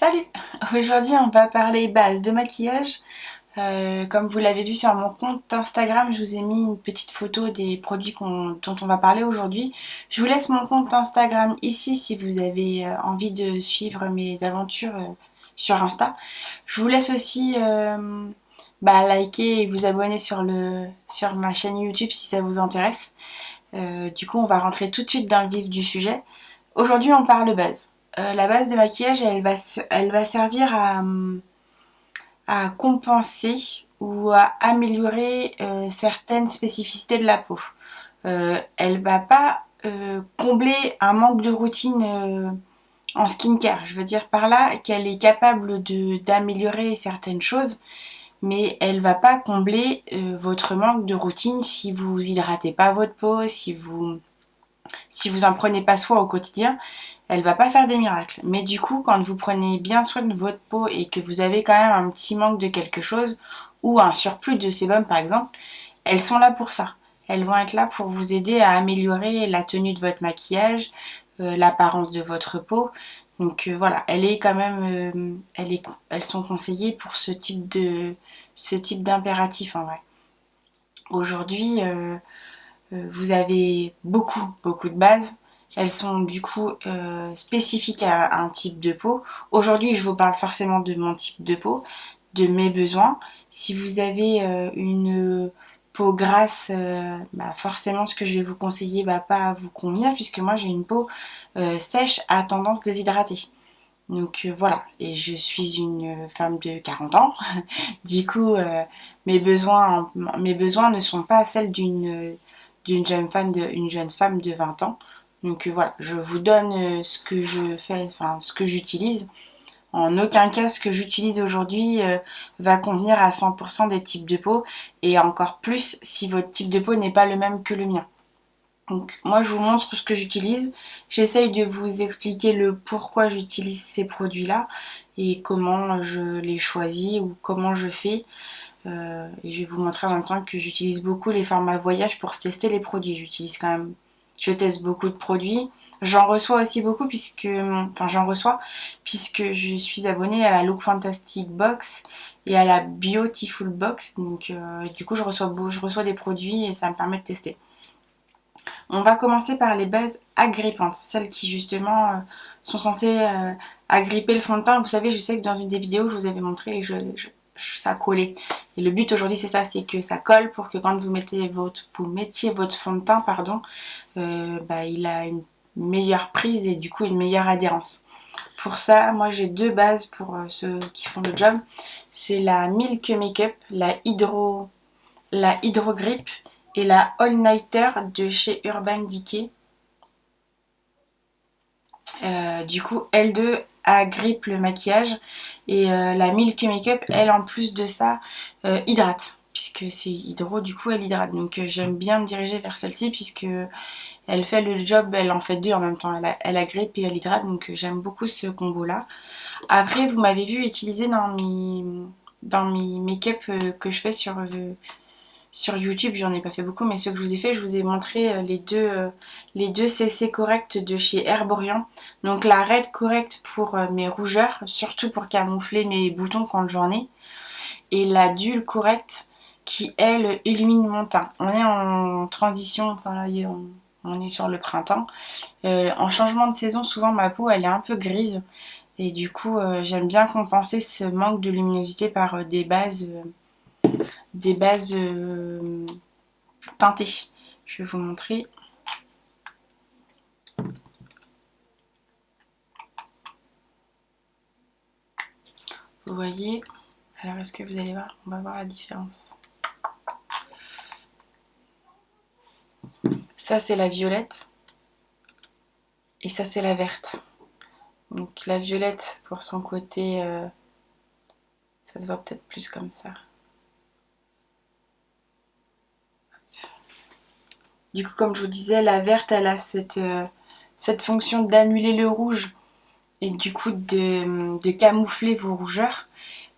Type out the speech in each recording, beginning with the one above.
Salut! Aujourd'hui on va parler base de maquillage. Comme vous l'avez vu sur mon compte Instagram, je vous ai mis une petite photo des produits dont on va parler aujourd'hui. Je vous laisse mon compte Instagram ici si vous avez envie de suivre mes aventures sur Insta. Je vous laisse aussi liker et vous abonner sur ma chaîne YouTube si ça vous intéresse. Du coup on va rentrer tout de suite dans le vif du sujet. Aujourd'hui on parle base. La base de maquillage, elle va servir à compenser ou à améliorer certaines spécificités de la peau. Elle va pas combler un manque de routine en skincare. Je veux dire par là qu'elle est capable d'améliorer certaines choses, mais elle va pas combler votre manque de routine si vous hydratez pas votre peau, si vous en prenez pas soin au quotidien. Elle va pas faire des miracles. Mais du coup, quand vous prenez bien soin de votre peau et que vous avez quand même un petit manque de quelque chose, ou un surplus de sébum par exemple, elles sont là pour ça. Elles vont être là pour vous aider à améliorer la tenue de votre maquillage, l'apparence de votre peau. Donc voilà, elle est quand même, elles sont conseillées pour ce type d'impératif en vrai. Aujourd'hui, vous avez beaucoup de bases. Elles sont du coup spécifiques à un type de peau. Aujourd'hui, je vous parle forcément de mon type de peau, de mes besoins. Si vous avez une peau grasse, forcément ce que je vais vous conseiller va pas vous convenir puisque moi j'ai une peau sèche à tendance déshydratée. Donc voilà, et je suis une femme de 40 ans. Du coup, mes besoins ne sont pas celles d'une jeune femme de 20 ans. Donc voilà, je vous donne ce que je fais, enfin ce que j'utilise. En aucun cas, ce que j'utilise aujourd'hui va convenir à 100% des types de peau, et encore plus si votre type de peau n'est pas le même que le mien. Donc moi je vous montre ce que j'utilise, j'essaye de vous expliquer le pourquoi j'utilise ces produits-là et comment je les choisis ou comment je fais. Et je vais vous montrer en même temps que j'utilise beaucoup les formats voyage pour tester les produits. Je teste beaucoup de produits. J'en reçois aussi beaucoup puisque je suis abonnée à la Look Fantastic Box et à la Beautiful Box. Donc du coup je reçois des produits et ça me permet de tester. On va commencer par les bases agrippantes, celles qui justement sont censées agripper le fond de teint. Vous savez, je sais que dans une des vidéos, je vous avais montré et ça collait. Et le but aujourd'hui, c'est ça, c'est que ça colle pour que quand vous mettiez votre fond de teint, il a une meilleure prise et du coup une meilleure adhérence. Pour ça, moi j'ai deux bases pour ceux qui font le job. C'est la Milk Makeup, la Hydro Grip et la All Nighter de chez Urban Decay. Du coup, L2 agrippe le maquillage et la Milk Makeup, elle en plus de ça, hydrate. Puisque c'est hydro, du coup elle hydrate. Donc j'aime bien me diriger vers celle-ci puisque elle fait le job, elle en fait deux en même temps. Elle agrippe et elle hydrate, donc j'aime beaucoup ce combo-là. Après, vous m'avez vu utiliser dans mes make-up que je fais sur YouTube, j'en ai pas fait beaucoup, mais ceux que je vous ai fait, je vous ai montré les deux CC corrects de chez Herborian. Donc la Red correcte pour mes rougeurs, surtout pour camoufler mes boutons quand j'en ai. Et la Dull correcte qui, elle, illumine mon teint. On est en transition, enfin là, on est sur le printemps. En changement de saison, souvent ma peau, elle est un peu grise. Et du coup, j'aime bien compenser ce manque de luminosité par des bases teintées. Je vais vous montrer. Vous voyez. Alors est-ce que vous allez voir? On va voir la différence. Ça c'est la violette. Et ça c'est la verte. Donc la violette pour son côté, ça se voit peut-être plus comme ça. Du coup, comme je vous disais, la verte, elle a cette fonction d'annuler le rouge et du coup de camoufler vos rougeurs.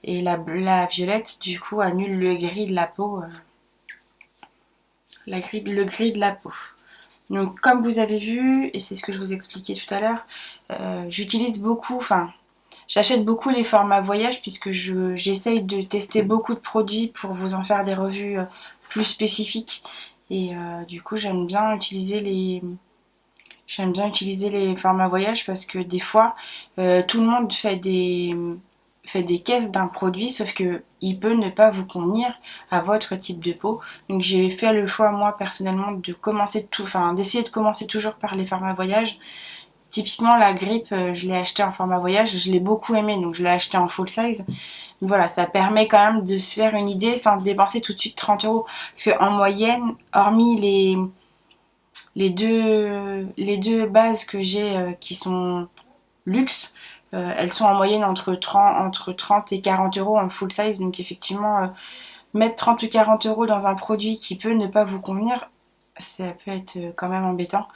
Et la violette, du coup, annule le gris de la peau. Le gris de la peau. Donc, comme vous avez vu, et c'est ce que je vous expliquais tout à l'heure, j'utilise beaucoup, enfin, J'achète beaucoup les formats voyage puisque j'essaye de tester beaucoup de produits pour vous en faire des revues plus spécifiques. Et du coup, j'aime bien utiliser les formats voyage parce que des fois, tout le monde fait des caisses d'un produit, sauf que il peut ne pas vous convenir à votre type de peau. Donc j'ai fait le choix moi personnellement de d'essayer de commencer toujours par les formats voyage. Typiquement la grippe, je l'ai acheté en format voyage, je l'ai beaucoup aimé, donc je l'ai acheté en full size. Voilà, ça permet quand même de se faire une idée sans dépenser tout de suite 30 euros. Parce qu'en moyenne, hormis les deux bases que j'ai qui sont luxe, elles sont en moyenne entre 30 et 40 euros en full size. Donc effectivement, mettre 30 ou 40 euros dans un produit qui peut ne pas vous convenir, ça peut être quand même embêtant.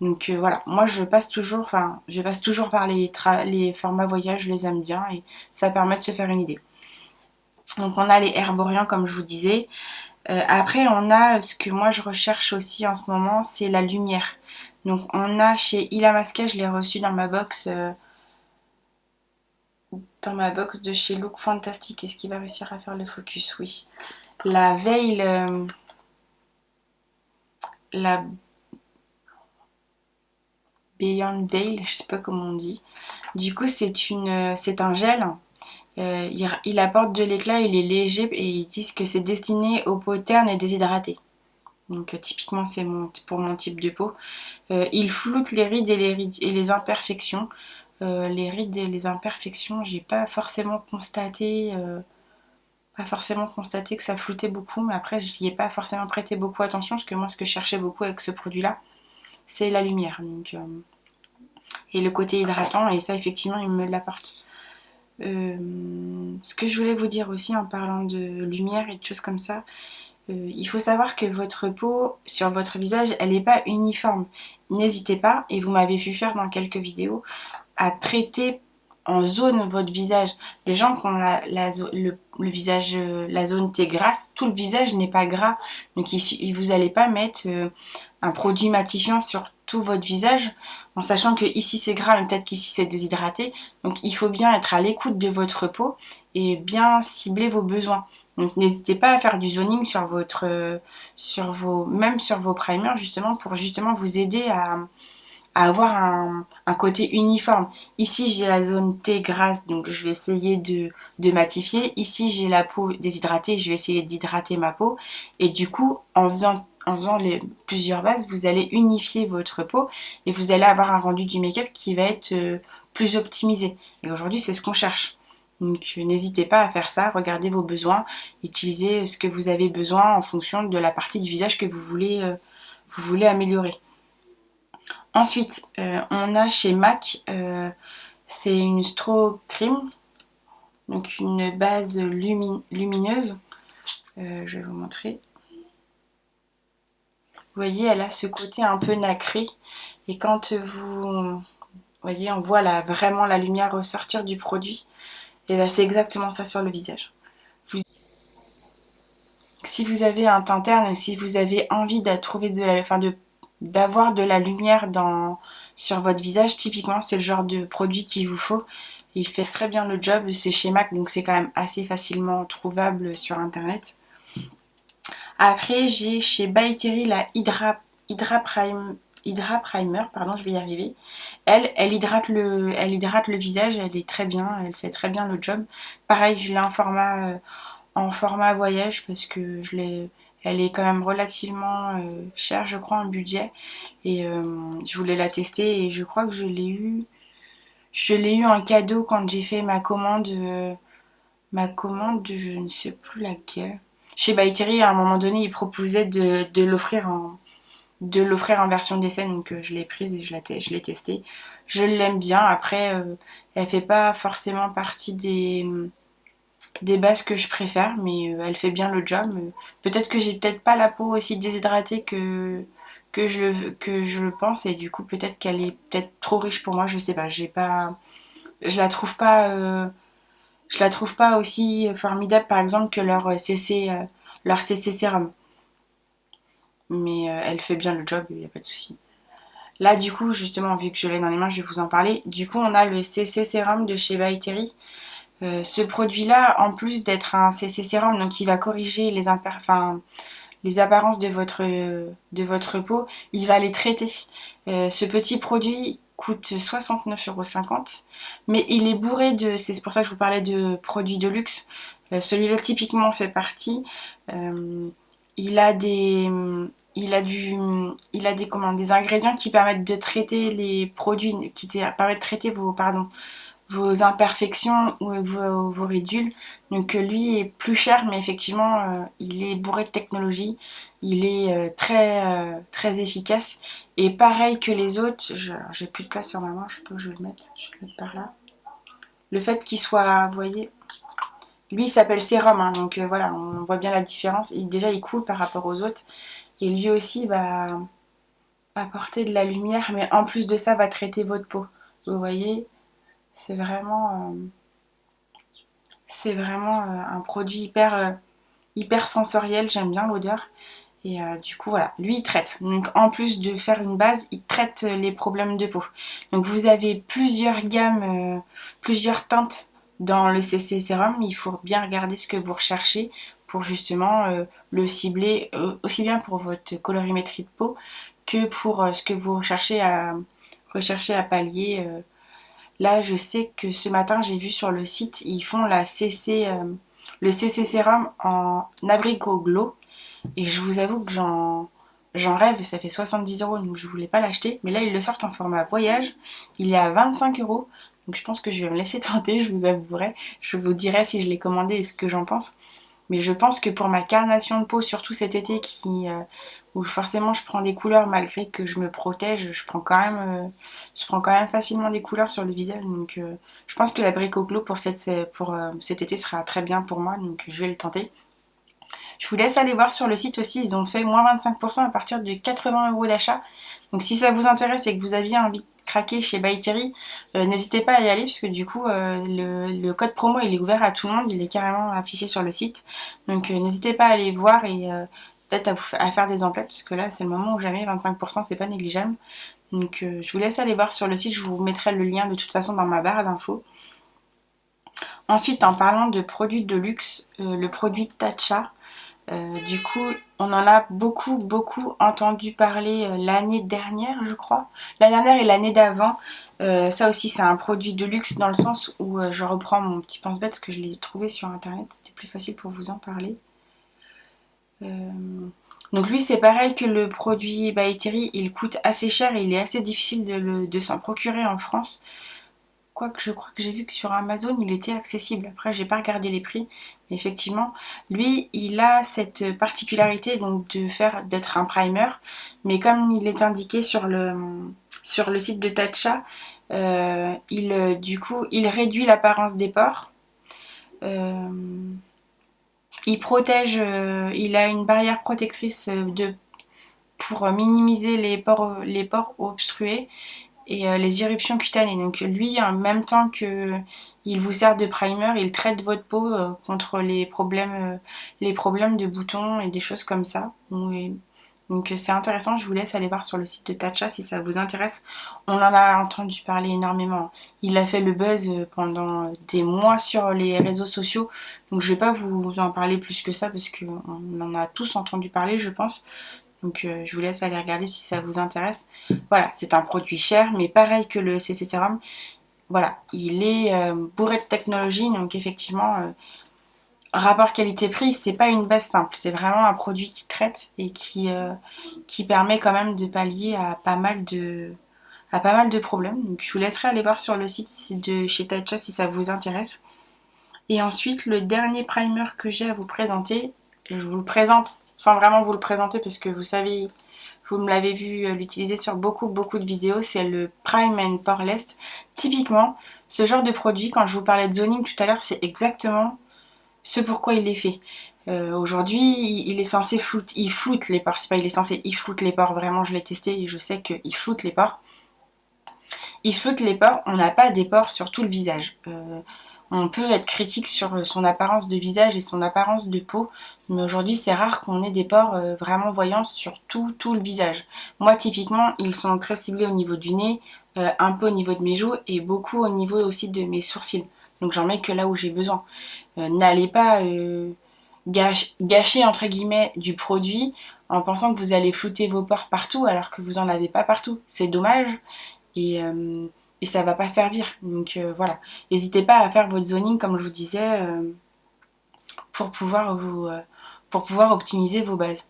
Donc voilà, moi je passe toujours par les formats voyage, je les aime bien et ça permet de se faire une idée. Donc on a les herborians comme je vous disais. Après on a ce que moi je recherche aussi en ce moment, c'est la lumière. Donc on a chez Illamasqua, je l'ai reçu dans ma box de chez Look Fantastic. Est-ce qu'il va réussir à faire le focus? Oui. La veille, la Beyond Veil, je sais pas comment on dit. Du coup, c'est un gel. Il apporte de l'éclat, il est léger et ils disent que c'est destiné aux peaux ternes et déshydratées. Donc typiquement, c'est pour mon type de peau. Il floute les rides et les imperfections. Les rides et les imperfections, j'ai pas forcément constaté que ça floutait beaucoup, mais après, j'y ai pas forcément prêté beaucoup attention parce que moi, ce que je cherchais beaucoup avec ce produit-là, c'est la lumière. Donc, et le côté hydratant, et ça, effectivement, il me l'apporte. Ce que je voulais vous dire aussi en parlant de lumière et de choses comme ça, il faut savoir que votre peau sur votre visage, elle n'est pas uniforme. N'hésitez pas, et vous m'avez vu faire dans quelques vidéos, à traiter en zone votre visage. Les gens qui ont le visage, la zone T grasse, tout le visage n'est pas gras. Donc vous n'allez pas mettre un produit matifiant sur tout votre visage en sachant que ici c'est gras mais peut-être qu'ici c'est déshydraté. Donc il faut bien être à l'écoute de votre peau et bien cibler vos besoins. Donc n'hésitez pas à faire du zoning même sur vos primers justement pour justement vous aider à avoir un côté uniforme. Ici j'ai la zone T grasse, donc je vais essayer de matifier. Ici j'ai la peau déshydratée, je vais essayer d'hydrater ma peau. Et du coup, en faisant plusieurs bases, vous allez unifier votre peau et vous allez avoir un rendu du make-up qui va être plus optimisé. Et aujourd'hui, c'est ce qu'on cherche. Donc n'hésitez pas à faire ça, regardez vos besoins, utilisez ce que vous avez besoin en fonction de la partie du visage que vous voulez améliorer. Ensuite, on a chez MAC, c'est une Straw Cream, donc une base lumineuse. Je vais vous montrer. Vous voyez, elle a ce côté un peu nacré. Et quand vous voyez, on voit vraiment la lumière ressortir du produit. Et bien, c'est exactement ça sur le visage. Si vous avez un teint terne, si vous avez envie d'avoir de la lumière sur votre visage, typiquement, c'est le genre de produit qu'il vous faut. Il fait très bien le job. C'est chez MAC, donc c'est quand même assez facilement trouvable sur internet. Après, j'ai chez By Terry la Hydra Primer, pardon, je vais y arriver. Elle hydrate le visage, elle est très bien, elle fait très bien le job. Pareil, je l'ai en format voyage parce que elle est quand même relativement chère, je crois, en budget. Et je voulais la tester et je crois que je l'ai eu en cadeau quand j'ai fait ma commande de je ne sais plus laquelle. Chez By Terry, à un moment donné, ils proposaient de l'offrir en version d'essai, donc je l'ai prise et je l'ai testée. Je l'aime bien. Après, elle fait pas forcément partie des bases que je préfère, mais elle fait bien le job. Peut-être que j'ai peut-être pas la peau aussi déshydratée que je le pense, et du coup peut-être qu'elle est peut-être trop riche pour moi, je sais pas. Je la trouve pas, je la trouve pas aussi formidable par exemple que leur CC sérum. Mais elle fait bien le job, il n'y a pas de souci. Là du coup justement vu que je l'ai dans les mains je vais vous en parler. Du coup on a le CC Sérum de chez By Terry. Ce produit là en plus d'être un CC Sérum donc qui va corriger les apparences de votre peau, il va les traiter. Ce petit produit coûte 69,50 €, mais il est bourré de, c'est pour ça que je vous parlais de produits de luxe. Celui-là typiquement fait partie. Euh, il a des, des ingrédients qui permettent de traiter les produits, qui permettent de traiter vos imperfections ou vos ridules. Donc lui est plus cher, mais effectivement, il est bourré de technologie. Il est très efficace. Et pareil que les autres, j'ai plus de place sur ma main, je sais pas où je vais le mettre. Je vais le mettre par là. Le fait qu'il soit, vous voyez, lui il s'appelle sérum, hein, donc voilà, on voit bien la différence. Déjà, il coule par rapport aux autres. Et lui aussi va apporter de la lumière, mais en plus de ça, va traiter votre peau. Vous voyez, c'est vraiment... un produit hyper sensoriel, j'aime bien l'odeur. Et du coup, voilà, lui, il traite. Donc, en plus de faire une base, il traite les problèmes de peau. Donc, vous avez plusieurs gammes, plusieurs teintes dans le CC Sérum. Il faut bien regarder ce que vous recherchez pour justement le cibler aussi bien pour votre colorimétrie de peau que pour ce que vous recherchez à pallier. Là, je sais que ce matin, j'ai vu sur le site, ils font le CC Sérum en abricot glow. Et je vous avoue que j'en rêve, ça fait 70 €, donc je voulais pas l'acheter. Mais là, ils le sortent en format voyage. Il est à 25 €. Donc je pense que je vais me laisser tenter, je vous avouerai. Je vous dirai si je l'ai commandé et ce que j'en pense. Mais je pense que pour ma carnation de peau, surtout cet été où forcément je prends des couleurs malgré que je me protège, je prends quand même facilement des couleurs sur le visage. Donc je pense que l'abricot glow pour cet été sera très bien pour moi, donc je vais le tenter. Je vous laisse aller voir sur le site aussi, ils ont fait moins 25% à partir de 80 € d'achat. Donc si ça vous intéresse et que vous aviez envie de craquer chez By Terry, n'hésitez pas à y aller puisque du coup le code promo il est ouvert à tout le monde, il est carrément affiché sur le site. Donc n'hésitez pas à aller voir et peut-être à faire des emplettes parce que là c'est le moment où jamais 25% c'est pas négligeable. Donc je vous laisse aller voir sur le site, je vous mettrai le lien de toute façon dans ma barre d'infos. Ensuite en parlant de produits de luxe, le produit Tatcha. Du coup, on en a beaucoup entendu parler l'année dernière, je crois. L'année dernière et l'année d'avant. Ça aussi, c'est un produit de luxe dans le sens où je reprends mon petit pense-bête parce que je l'ai trouvé sur internet. C'était plus facile pour vous en parler. Donc lui, c'est pareil que le produit By Terry. Il coûte assez cher et il est assez difficile de s'en procurer en France. Quoique je crois que j'ai vu que sur Amazon il était accessible. Après j'ai pas regardé les prix, mais effectivement, lui il a cette particularité donc d'être un primer, mais comme il est indiqué sur le site de Tatcha, du coup il réduit l'apparence des pores. Euh, il protège, il a une barrière protectrice pour minimiser les pores obstrués et les éruptions cutanées. Donc lui, en même temps que il vous sert de primer, il traite votre peau contre les problèmes de boutons et des choses comme ça. Donc c'est intéressant, je vous laisse aller voir sur le site de Tatcha si ça vous intéresse. On en a entendu parler énormément. Il a fait le buzz pendant des mois sur les réseaux sociaux. Donc je vais pas vous en parler plus que ça parce qu'on en a tous entendu parler, je pense. Donc je vous laisse aller regarder si ça vous intéresse. Voilà, c'est un produit cher, mais pareil que le CC Serum. Voilà, il est bourré de technologie, donc effectivement, rapport qualité-prix, c'est pas une base simple. C'est vraiment un produit qui traite et qui permet quand même de pallier à pas mal de problèmes. Donc je vous laisserai aller voir sur le site de chez Tatcha si ça vous intéresse. Et ensuite, le dernier primer que j'ai à vous présenter, je vous le présente sans vraiment vous le présenter parce que vous savez, vous me l'avez vu l'utiliser sur beaucoup de vidéos, c'est le Prime and Poreless. Typiquement, ce genre de produit, quand je vous parlais de zoning tout à l'heure, c'est exactement ce pourquoi il est fait. Aujourd'hui, il est censé il floute les pores. C'est pas il est censé, il floute les pores. Vraiment, je l'ai testé et je sais qu'il floute les pores. Il floute les pores, on n'a pas des pores sur tout le visage. On peut être critique sur son apparence de visage et son apparence de peau, mais aujourd'hui c'est rare qu'on ait des pores vraiment voyants sur tout le visage. Moi typiquement ils sont très ciblés au niveau du nez, un peu au niveau de mes joues et beaucoup au niveau aussi de mes sourcils. Donc j'en mets que là où j'ai besoin. N'allez pas gâcher entre guillemets du produit en pensant que vous allez flouter vos pores partout alors que vous n'en avez pas partout. C'est dommage et ça va pas servir. Donc voilà. N'hésitez pas à faire votre zoning comme je vous disais pour pouvoir optimiser vos bases.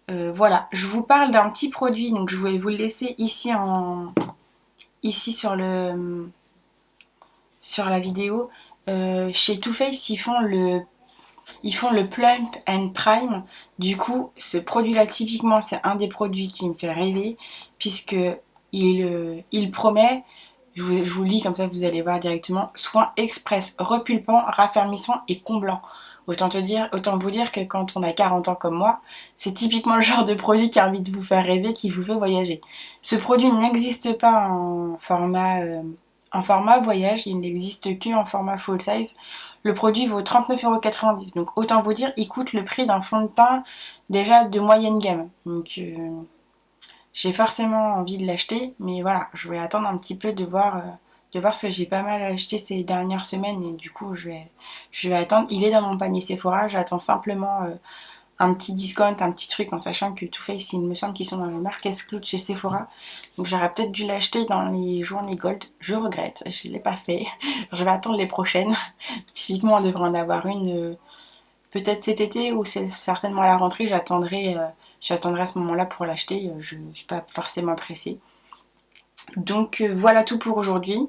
Voilà, je vous parle d'un petit produit, donc je vais vous le laisser ici sur la vidéo. Chez Too Faced, ils font le Plump and Prime. Du coup, ce produit-là, typiquement, c'est un des produits qui me fait rêver, puisque il promet, je vous lis comme ça vous allez voir directement, soin express, repulpant, raffermissant et comblant. Autant vous dire que quand on a 40 ans comme moi, c'est typiquement le genre de produit qui a envie de vous faire rêver, qui vous fait voyager. Ce produit n'existe pas en format voyage, il n'existe que en format full size. Le produit vaut 39,90 €. Donc autant vous dire, il coûte le prix d'un fond de teint déjà de moyenne gamme. Donc j'ai forcément envie de l'acheter, mais voilà, je vais attendre un petit peu de voir ce que j'ai pas mal acheté ces dernières semaines et du coup je vais attendre. Il est dans mon panier Sephora, j'attends simplement un petit discount, un petit truc en sachant que Too Faced, il me semble qu'ils sont dans les marques exclues de chez Sephora. Donc j'aurais peut-être dû l'acheter dans les journées gold. Je regrette, je ne l'ai pas fait. Je vais attendre les prochaines. Typiquement, on devrait en avoir une peut-être cet été ou c'est certainement à la rentrée. J'attendrai à ce moment-là pour l'acheter. Je ne suis pas forcément pressée. Donc voilà tout pour aujourd'hui.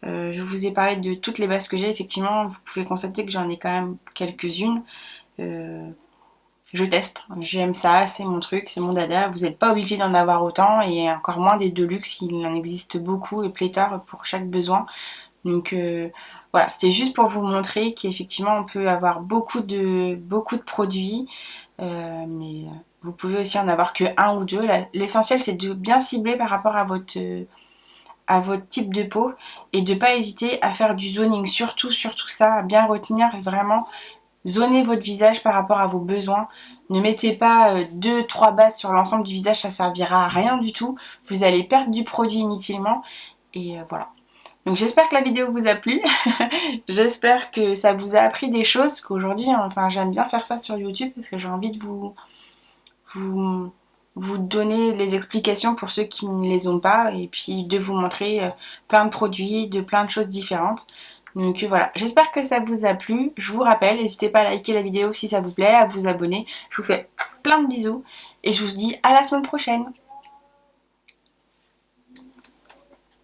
Je vous ai parlé de toutes les bases que j'ai. Effectivement, vous pouvez constater que j'en ai quand même quelques-unes. Je teste, j'aime ça, c'est mon truc, c'est mon dada. Vous n'êtes pas obligé d'en avoir autant et encore moins des deluxe, il en existe beaucoup et pléthore pour chaque besoin. Donc voilà, c'était juste pour vous montrer qu'effectivement on peut avoir beaucoup de produits, mais vous pouvez aussi en avoir que un ou deux. L'essentiel c'est de bien cibler par rapport à votre type de peau et de ne pas hésiter à faire du zoning, surtout ça, à bien retenir vraiment. Zonez votre visage par rapport à vos besoins. Ne mettez pas 2-3 bases sur l'ensemble du visage, ça servira à rien du tout. Vous allez perdre du produit inutilement. Et voilà. Donc j'espère que la vidéo vous a plu. J'espère que ça vous a appris des choses. Qu'aujourd'hui, enfin j'aime bien faire ça sur YouTube parce que j'ai envie de vous donner les explications pour ceux qui ne les ont pas. Et puis de vous montrer plein de produits, de plein de choses différentes. Donc voilà, j'espère que ça vous a plu. Je vous rappelle, n'hésitez pas à liker la vidéo si ça vous plaît, à vous abonner. Je vous fais plein de bisous et je vous dis à la semaine prochaine.